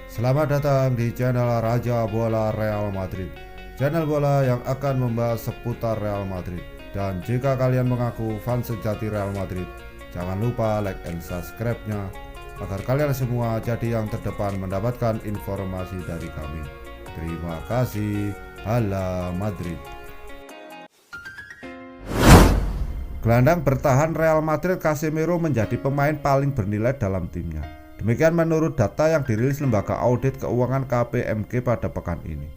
Selamat datang di channel Raja Bola Real Madrid, channel bola yang akan membahas seputar Real Madrid. Dan jika kalian mengaku fans sejati Real Madrid, jangan lupa like and subscribe-nya agar kalian semua jadi yang terdepan mendapatkan informasi dari kami. Terima kasih. Hala Madrid. Gelandang bertahan Real Madrid Casemiro menjadi pemain paling bernilai dalam timnya. Demikian menurut data yang dirilis lembaga audit keuangan KPMG pada pekan ini.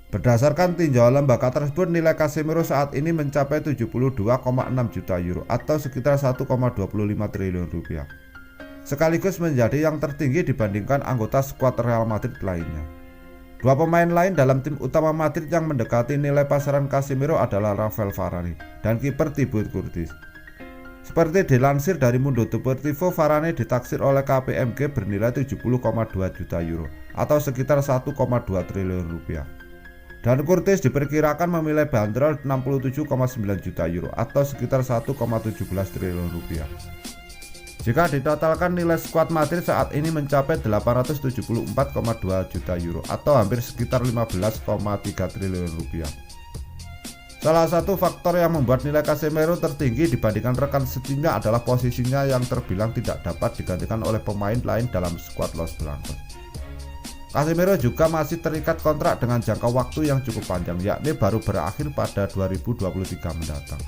Berdasarkan tinjauan lembaga tersebut, nilai Casemiro saat ini mencapai 72,6 juta euro atau sekitar 1,25 triliun rupiah. Sekaligus menjadi yang tertinggi dibandingkan anggota skuad Real Madrid lainnya. Dua pemain lain dalam tim utama Madrid yang mendekati nilai pasaran Casemiro adalah Rafael Varane dan kiper Thibaut Courtois. Seperti dilansir dari Mundo Deportivo, Varane ditaksir oleh KPMG bernilai 70,2 juta euro atau sekitar 1,2 triliun rupiah. Dan Courtois diperkirakan memiliki bandrol 67,9 juta euro atau sekitar 1,17 triliun rupiah. Jika ditotalkan, nilai skuad Madrid saat ini mencapai 874,2 juta euro atau hampir sekitar 15,3 triliun rupiah. Salah satu faktor yang membuat nilai Casemiro tertinggi dibandingkan rekan setimnya adalah posisinya yang terbilang tidak dapat digantikan oleh pemain lain dalam skuad Los Blancos. Casemiro juga masih terikat kontrak dengan jangka waktu yang cukup panjang, yakni baru berakhir pada 2023 mendatang.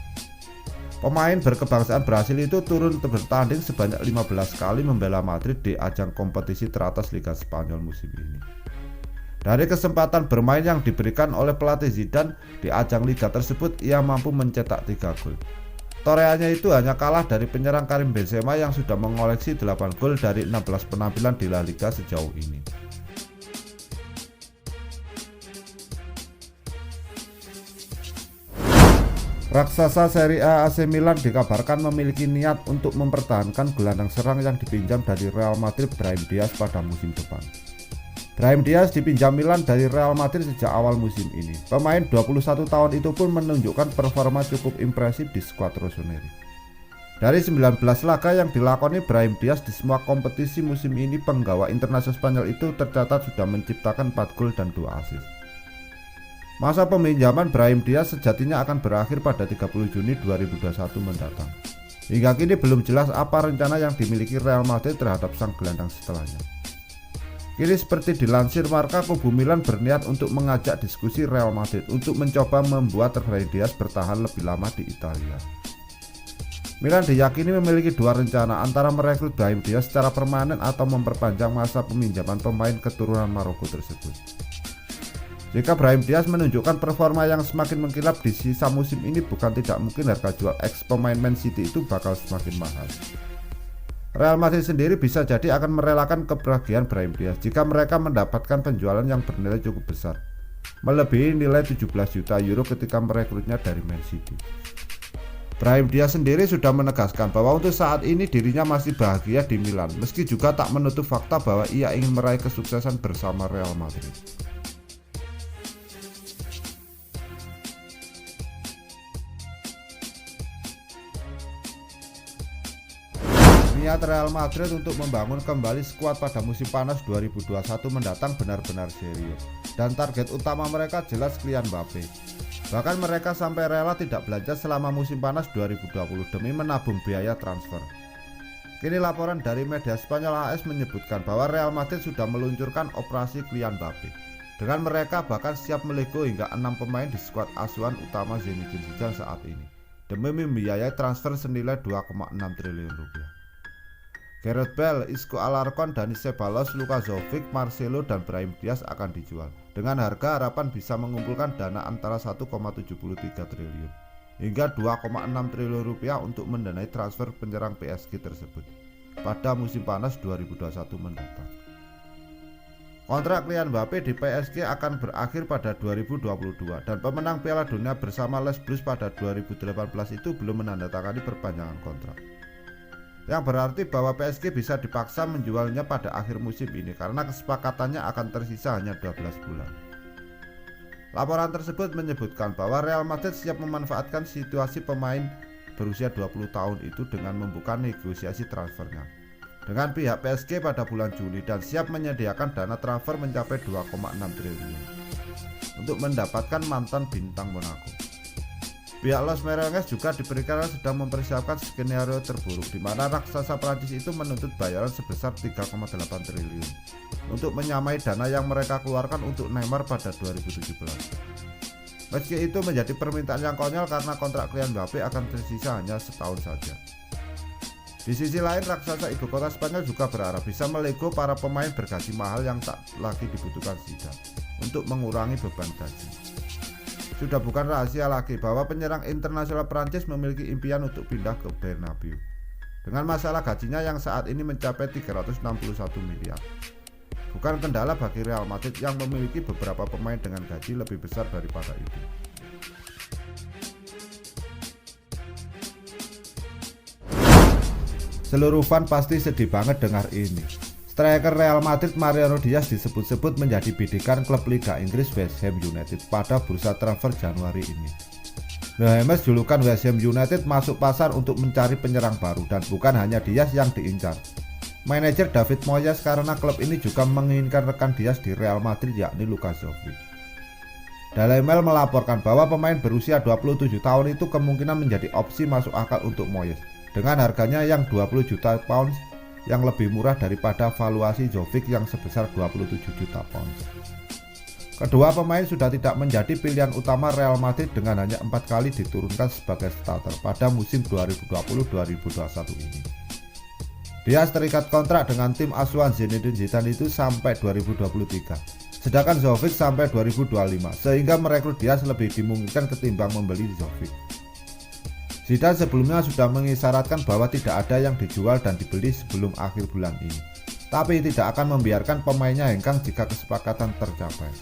Pemain berkebangsaan Brasil itu turun bertanding sebanyak 15 kali membela Madrid di ajang kompetisi teratas Liga Spanyol musim ini. Dari kesempatan bermain yang diberikan oleh pelatih Zidane di ajang liga tersebut, ia mampu mencetak 3 gol. Torehannya itu hanya kalah dari penyerang Karim Benzema yang sudah mengoleksi 8 gol dari 16 penampilan di La Liga sejauh ini. Raksasa Serie A AC Milan dikabarkan memiliki niat untuk mempertahankan gelandang serang yang dipinjam dari Real Madrid Brahim Diaz pada musim depan. Brahim Diaz dipinjam Milan dari Real Madrid sejak awal musim ini. Pemain 21 tahun itu pun menunjukkan performa cukup impresif di skuad rossoneri. Dari 19 laga yang dilakoni Brahim Diaz di semua kompetisi musim ini, penggawa internasional Spanyol itu tercatat sudah menciptakan 4 gol dan 2 assist. Masa peminjaman Brahim Diaz sejatinya akan berakhir pada 30 Juni 2021 mendatang. Hingga kini belum jelas apa rencana yang dimiliki Real Madrid terhadap sang gelandang setelahnya. Kini seperti dilansir Marca, kubu Milan berniat untuk mengajak diskusi Real Madrid untuk mencoba membuat Brahim Diaz bertahan lebih lama di Italia. Milan diyakini memiliki dua rencana, antara merekrut Brahim Diaz secara permanen atau memperpanjang masa peminjaman pemain keturunan Maroko tersebut. Jika Brahim Diaz menunjukkan performa yang semakin mengkilap di sisa musim ini, bukan tidak mungkin harga jual ex pemain Man City itu bakal semakin mahal. Real Madrid sendiri bisa jadi akan merelakan kepergian Brahim Diaz jika mereka mendapatkan penjualan yang bernilai cukup besar, melebihi nilai 17 juta euro ketika merekrutnya dari Man City. Brahim Diaz sendiri sudah menegaskan bahwa untuk saat ini dirinya masih bahagia di Milan, meski juga tak menutup fakta bahwa ia ingin meraih kesuksesan bersama Real Madrid. Niat Real Madrid untuk membangun kembali skuad pada musim panas 2021 mendatang benar-benar serius, dan target utama mereka jelas Kylian Mbappe. Bahkan mereka sampai rela tidak belanja selama musim panas 2020 demi menabung biaya transfer. Kini laporan dari media Spanyol AS menyebutkan bahwa Real Madrid sudah meluncurkan operasi Kylian Mbappe. Dengan mereka bahkan siap melego hingga 6 pemain di skuad asuhan utama Zinedine Zidane saat ini, demi membiayai transfer senilai 2,6 triliun rupiah. Gareth Bale, Isco Alarcon, Dani Ceballos, Luka Jovic, Marcelo, dan Brahim Diaz akan dijual. Dengan harga harapan bisa mengumpulkan dana antara 1,73 triliun hingga 2,6 triliun rupiah untuk mendanai transfer penyerang PSG tersebut pada musim panas 2021 mendatang. Kontrak Kylian Mbappe di PSG akan berakhir pada 2022 dan pemenang Piala Dunia bersama Les Blues pada 2018 itu belum menandatangani perpanjangan kontrak. Yang berarti bahwa PSG bisa dipaksa menjualnya pada akhir musim ini karena kesepakatannya akan tersisa hanya 12 bulan. Laporan tersebut menyebutkan bahwa Real Madrid siap memanfaatkan situasi pemain berusia 20 tahun itu dengan membuka negosiasi transfernya. dengan pihak PSG pada bulan Juli dan siap menyediakan dana transfer mencapai 2,6 triliun untuk mendapatkan mantan bintang Monaco. Pihak Los Merengues juga diperkirakan sedang mempersiapkan skenario terburuk di mana raksasa Prancis itu menuntut bayaran sebesar 3,8 triliun untuk menyamai dana yang mereka keluarkan untuk Neymar pada 2017. Meski itu menjadi permintaan yang konyol karena kontrak Kylian Mbappe akan tersisa hanya setahun saja. Di sisi lain, raksasa ibu kota Spanyol juga berharap bisa melego para pemain bergaji mahal yang tak lagi dibutuhkan Zidane untuk mengurangi beban gaji. Sudah bukan rahasia lagi bahwa penyerang internasional Prancis memiliki impian untuk pindah ke Bernabeu dengan masalah gajinya yang saat ini mencapai 361 miliar. Bukan kendala bagi Real Madrid yang memiliki beberapa pemain dengan gaji lebih besar daripada itu. Seluruh fan pasti sedih banget dengar ini. Striker Real Madrid Mariano Diaz disebut-sebut menjadi bidikan klub Liga Inggris West Ham United pada bursa transfer Januari ini. The Hammers julukan West Ham United masuk pasar untuk mencari penyerang baru dan bukan hanya Diaz yang diincar. Manajer David Moyes karena klub ini juga menginginkan rekan Diaz di Real Madrid yakni Luka Jovic. Daily Mail melaporkan bahwa pemain berusia 27 tahun itu kemungkinan menjadi opsi masuk akal untuk Moyes dengan harganya yang 20 juta pounds yang lebih murah daripada valuasi Jovic yang sebesar 27 juta pounds. Kedua pemain sudah tidak menjadi pilihan utama Real Madrid dengan hanya 4 kali diturunkan sebagai starter pada musim 2020-2021 ini. Diaz terikat kontrak dengan tim asuhan Zinedine Zidane itu sampai 2023, sedangkan Jovic sampai 2025, sehingga merekrut Diaz lebih dimungkinkan ketimbang membeli Jovic. Zidane sebelumnya sudah mengisyaratkan bahwa tidak ada yang dijual dan dibeli sebelum akhir bulan ini, tapi tidak akan membiarkan pemainnya hengkang jika kesepakatan tercapai.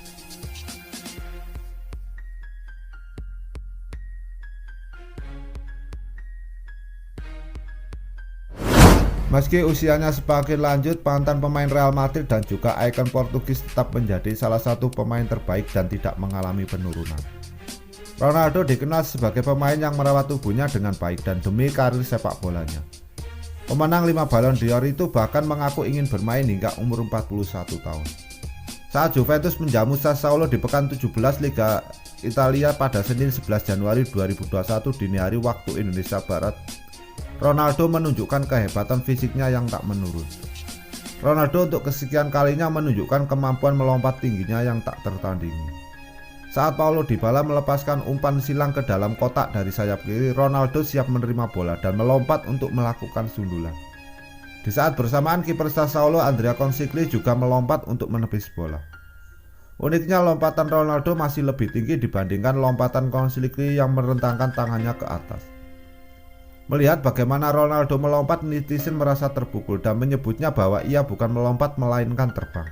Meski usianya semakin lanjut, mantan pemain Real Madrid dan juga ikon Portugis tetap menjadi salah satu pemain terbaik dan tidak mengalami penurunan. Ronaldo dikenal sebagai pemain yang merawat tubuhnya dengan baik dan demi karir sepak bolanya. Pemenang 5 Ballon d'Or itu bahkan mengaku ingin bermain hingga umur 41 tahun. Saat Juventus menjamu Sassuolo di pekan 17 Liga Italia pada Senin 11 Januari 2021 dini hari waktu Indonesia Barat, Ronaldo menunjukkan kehebatan fisiknya yang tak menurun. Ronaldo untuk kesekian kalinya menunjukkan kemampuan melompat tingginya yang tak tertandingi. Saat Paulo Dybala melepaskan umpan silang ke dalam kotak dari sayap kiri, Ronaldo siap menerima bola dan melompat untuk melakukan sundulan. Di saat bersamaan kiper Sassuolo Andrea Consigli juga melompat untuk menepis bola. Uniknya lompatan Ronaldo masih lebih tinggi dibandingkan lompatan Consigli yang merentangkan tangannya ke atas. Melihat bagaimana Ronaldo melompat, netizen merasa terpukul dan menyebutnya bahwa ia bukan melompat melainkan terbang.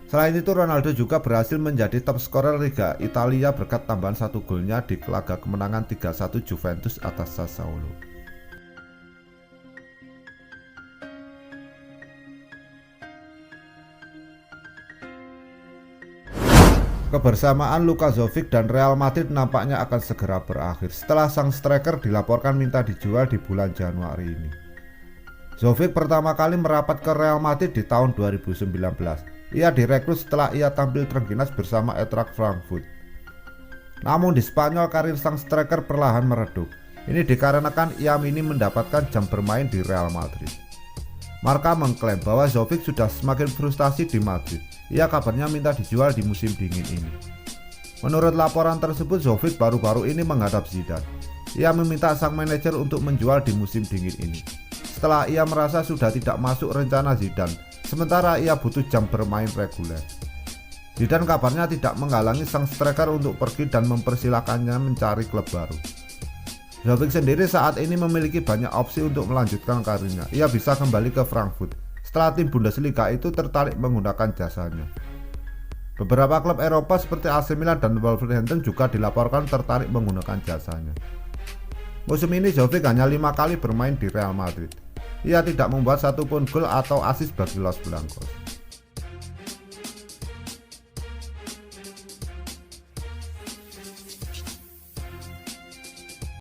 Selain itu, Ronaldo juga berhasil menjadi top scorer Liga Italia berkat tambahan 1 golnya di laga kemenangan 3-1 Juventus atas Sassuolo. Kebersamaan Luka Jovic dan Real Madrid nampaknya akan segera berakhir setelah sang striker dilaporkan minta dijual di bulan Januari ini. Jovic pertama kali merapat ke Real Madrid di tahun 2019. Ia direkrut setelah ia tampil terengginas bersama Eintracht Frankfurt. Namun di Spanyol karir sang striker perlahan meredup. Ini dikarenakan ia minim mendapatkan jam bermain di Real Madrid. Marca mengklaim bahwa Jovic sudah semakin frustasi di Madrid. Ia kabarnya minta dijual di musim dingin ini. Menurut laporan tersebut, Jovic baru-baru ini menghadap Zidane. Ia meminta sang manajer untuk menjual di musim dingin ini, setelah ia merasa sudah tidak masuk rencana Zidane, sementara ia butuh jam bermain reguler. Zidane kabarnya tidak menghalangi sang striker untuk pergi dan mempersilahkannya mencari klub baru. Jovic sendiri saat ini memiliki banyak opsi untuk melanjutkan karirnya. Ia bisa kembali ke Frankfurt setelah tim Bundesliga itu tertarik menggunakan jasanya. Beberapa klub Eropa seperti AC Milan dan Wolverhampton juga dilaporkan tertarik menggunakan jasanya. Musim ini Jovic hanya 5 kali bermain di Real Madrid. Ia tidak membuat satupun gol atau assist bagi Los Blancos.